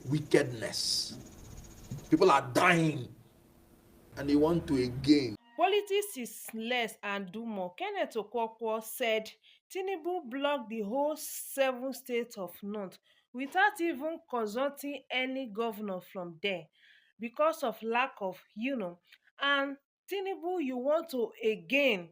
wickedness. People are dying and they want to again. Politics is less and do more. Kenneth Okonkwo said Tinubu blocked the whole 7 states of North without even consulting any governor from there because of lack of, and Tinubu, you want to again.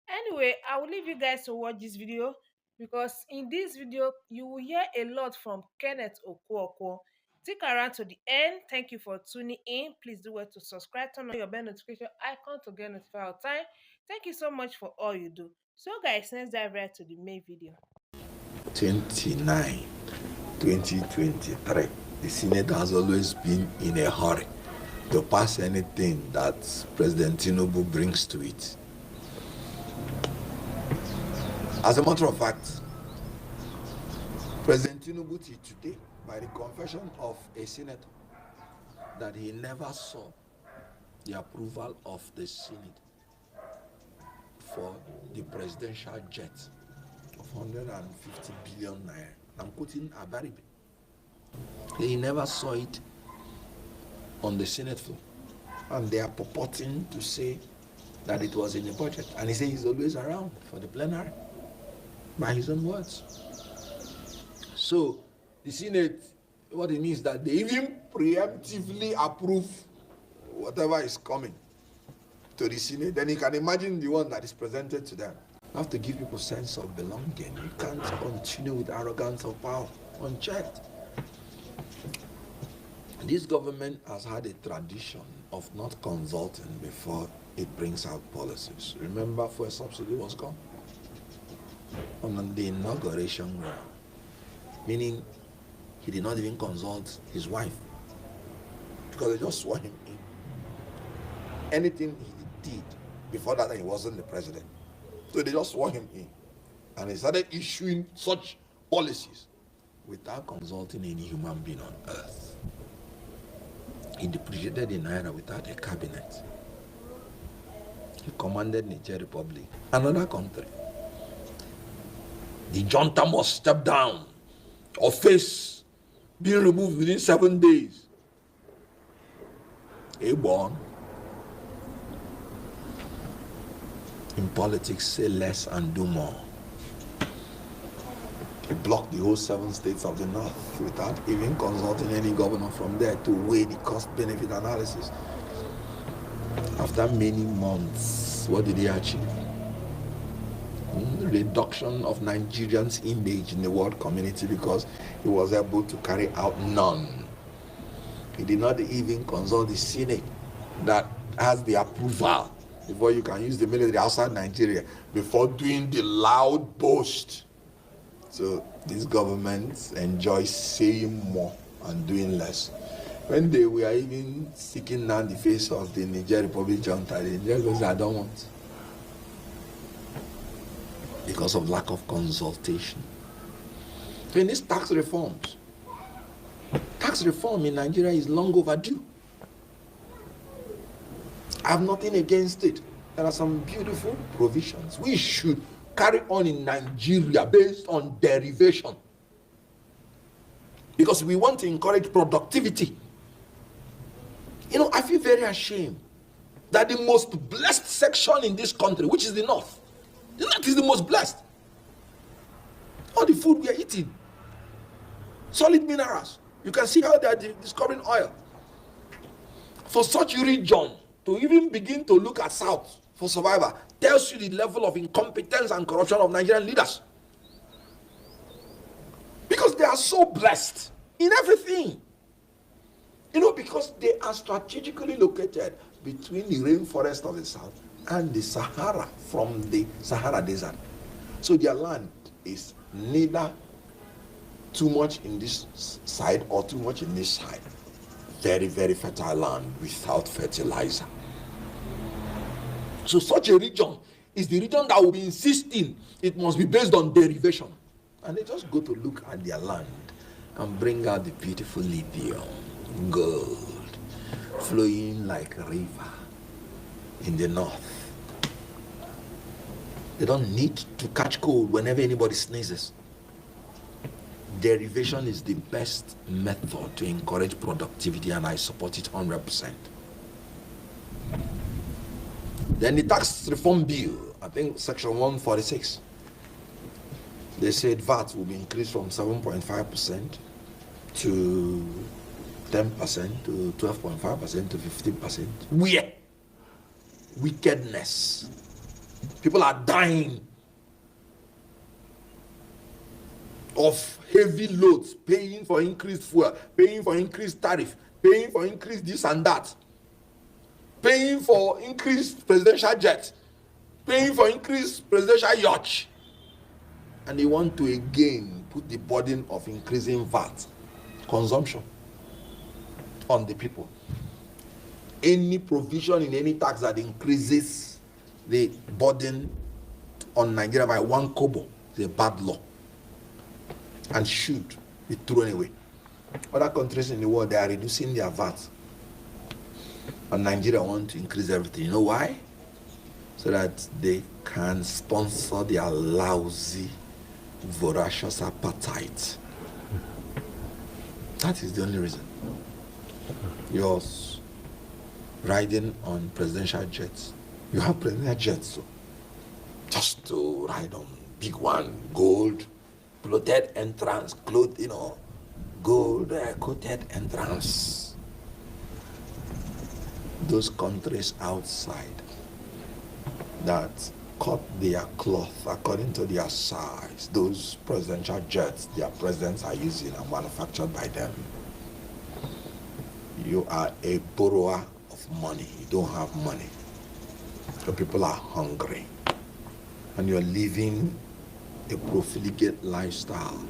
Anyway, I will leave you guys to watch this video because in this video you will hear a lot from Kenneth Okonkwo. Stick around to the end. Thank you for tuning in. Please do well to subscribe, turn on your bell notification icon to get notified all time. Thank you so much for all you do. So guys, let's dive right to the main video. 29, 2023. The Senate has always been in a hurry to pass anything that President Tinubu brings to it. As a matter of fact, President Tinubu today, by the confession of a senator, that he never saw the approval of the Senate for the presidential jet of 150 billion naira. I'm quoting Abaribe. He never saw it on the Senate floor. And they are purporting to say that it was in the budget. And he says he's always around for the plenary, by his own words. So the Senate, what it means that they even preemptively approve whatever is coming to the Senate. Then you can imagine the one that is presented to them. You have to give people a sense of belonging. You can't continue with arrogance of power unchecked. This government has had a tradition of not consulting before it brings out policies. Remember, fuel subsidy was gone on the inauguration ground, meaning he did not even consult his wife because they just swore him in. Anything he did before that, he wasn't the president. So they just swore him in. And he started issuing such policies without consulting any human being on earth. He depreciated the naira without a cabinet. He commanded Niger Republic, another country. The junta must step down or face being removed within 7 days. Aborn. In politics, say less and do more. He blocked the whole 7 states of the North without even consulting any governor from there to weigh the cost-benefit analysis. After many months, what did he achieve? Reduction of Nigerians' image in the world community because he was able to carry out none. He did not even consult the Senate that has the approval before you can use the military outside Nigeria before doing the loud boast. So these governments enjoy saying more and doing less. When they were even seeking down the face of the Niger Republic junta, the Niger goes, I don't want. Because of lack of consultation. So in these tax reform in Nigeria is long overdue. I have nothing against it. There are some beautiful provisions we should carry on in Nigeria based on derivation. Because we want to encourage productivity. I feel very ashamed that the most blessed section in this country, which is the North is the most blessed. All the food we are eating, solid minerals. You can see how they are discovering oil. For such a region to even begin to look at South for survival tells you the level of incompetence and corruption of Nigerian leaders. Because they are so blessed in everything. Because they are strategically located between the rainforest of the South and the Sahara from the Sahara Desert. So their land is neither too much in this side or too much in this side. Very, very fertile land without fertilizer. So such a region is the region that will be insisting it must be based on derivation. And they just go to look at their land and bring out the beautiful lithium, gold, flowing like a river in the North. They don't need to catch cold whenever anybody sneezes. derivation is the best method to encourage productivity, and I support it 100%. Then the tax reform bill, I think section 146, they said VAT will be increased from 7.5% to 10% to 12.5% to 15%. Where? Wickedness. People are dying of heavy loads, paying for increased fuel, paying for increased tariff, paying for increased this and that, paying for increased presidential jet, paying for increased presidential yacht. And they want to again put the burden of increasing VAT consumption on the people. Any provision in any tax that increases the burden on Nigeria by 1 kobo is a bad law and should be thrown away. Other countries in the world, they are reducing their VAT, and Nigeria want to increase everything. You know why? So that they can sponsor their lousy, voracious appetite. That is the only reason. Yours riding on presidential jets. You have presidential jets, so just to ride on big one, gold, clothed entrance, gold coated entrance. Those countries outside that cut their cloth according to their size, those presidential jets their presidents are using are manufactured by them. You are a borrower of money. You don't have money. The people are hungry, and you're living a profligate lifestyle,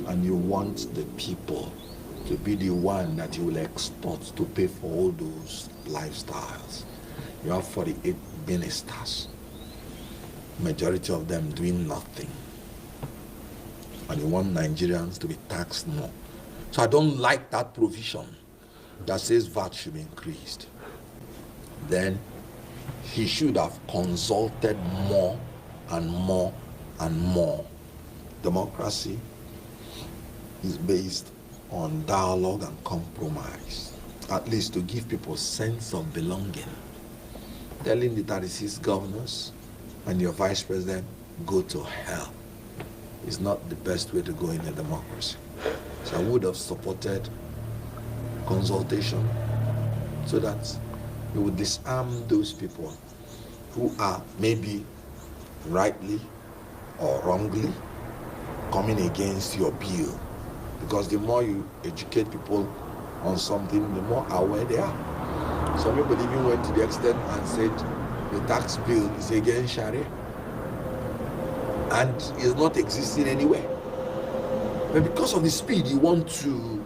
and you want the people to be the one that you will extort to pay for all those lifestyles. You have 48 ministers, majority of them doing nothing, and you want Nigerians to be taxed more. So I don't like that provision that says VAT should be increased. Then he should have consulted more and more and more. Democracy is based on dialogue and compromise, at least to give people sense of belonging. Telling the 36 governors and your vice president, go to hell, is not the best way to go in a democracy. So I would have supported consultation so that you would disarm those people who are maybe rightly or wrongly coming against your bill. Because the more you educate people on something, the more aware they are. Some people even went to the extent and said the tax bill is against Sharia and is not existing anywhere. But because of the speed you want to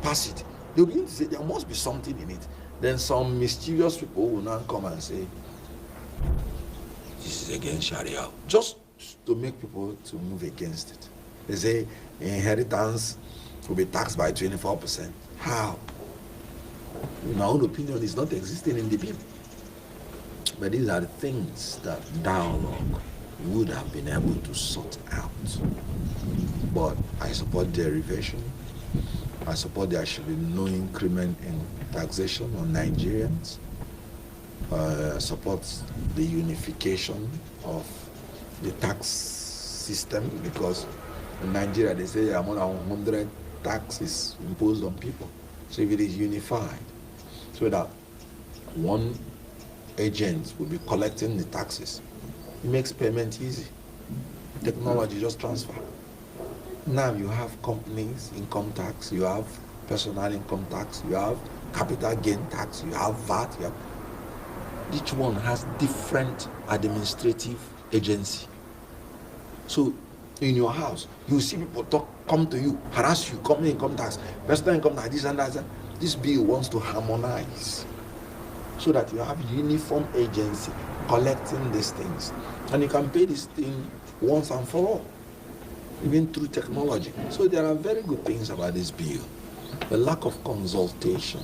pass it, they'll begin to say there must be something in it. Then some mischievous people will now come and say this is against Sharia, just to make people to move against it. They say inheritance will be taxed by 24%. How? In my own opinion, it's not existing in the bill. But these are the things that dialogue would have been able to sort out. But I support derivation. I support there should be no increment in taxation on Nigerians. Support the unification of the tax system, because in Nigeria they say there are more than 100 taxes imposed on people. So if it is unified, so that one agent will be collecting the taxes, it makes payment easy. Technology just transfer. Now you have companies income tax, you have personal income tax, you have capital gain tax, you have VAT, you have, each one has different administrative agency. So in your house, you see people come to you, harass you, company income tax, personal income tax, this and that. This bill wants to harmonize so that you have uniform agency collecting these things, and you can pay this thing once and for all, even through technology. So there are very good things about this bill. The lack of consultation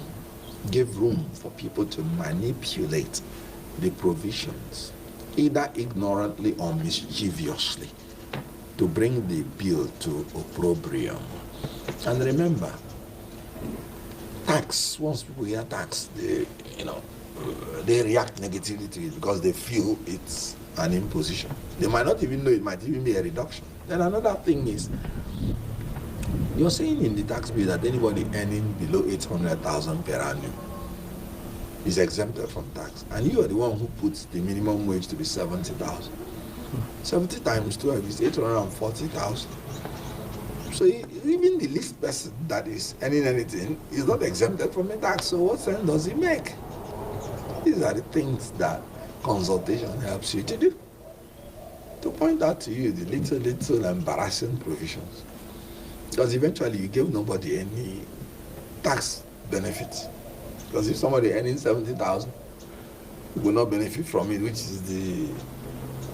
gave room for people to manipulate the provisions, either ignorantly or mischievously. to bring the bill to opprobrium. And remember, tax, once people hear tax, they react negatively to it because they feel it's an imposition. They might not even know it might even be a reduction. Then another thing is, you're saying in the tax bill that anybody earning below 800,000 per annum is exempted from tax, and you are the one who puts the minimum wage to be 70,000. 70 times 12 is 840,000. So even the least person that is earning anything is not exempted from a tax. So what sense does it make? These are the things that consultation helps you to do. To point out to you the little embarrassing provisions. Because eventually you give nobody any tax benefits. Because if somebody earning 70,000 will not benefit from it, which is the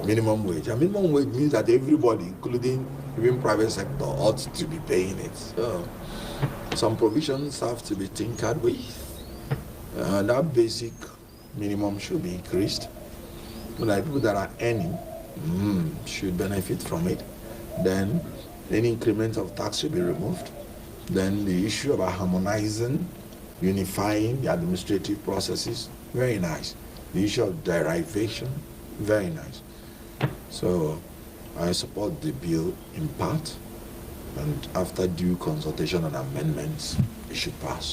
minimum wage. And minimum wage means that everybody, including even private sector, ought to be paying it. So some provisions have to be tinkered with. That basic minimum should be increased. But like people that are earning should benefit from it. Then any increment of tax should be removed. Then the issue about harmonizing, unifying the administrative processes, very nice. The issue of derivation, very nice. So I support the bill in part, and after due consultation and amendments, it should pass.